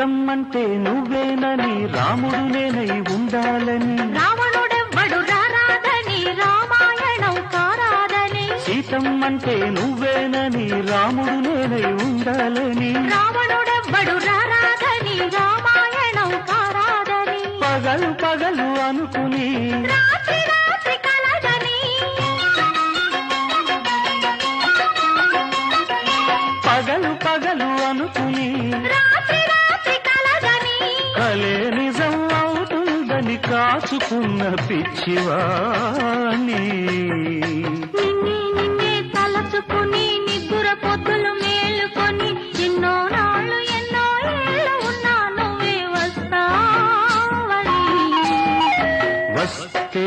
సీతమ్మంటే నువ్వేనని రాముడు నేనై ఉండాలని రావణుడెవ్వడు రారాదని రామాయణం కారాదని సీతమ్మంటే నువ్వేనని రాముడు నేనై ఉండాలని రావణుడెవ్వడు రారాదని రామాయణం కారాదని పగలు పగలు అనుకుని రాత్రి రాత్రి కలగని పగలు పగలు అనుకుని రాత్రి రాత్రి కలగని కలే నిజం అవుతుందని కాచుకున్న పిచ్చివాణి నిన్నే నిన్నే తలచుకుని నిద్ర పొద్దులు మేలుకొని ఎన్నో నాళ్ళు ఎన్నో ఏళ్ళు ఉన్నా నువ్వే వస్తావని వస్తే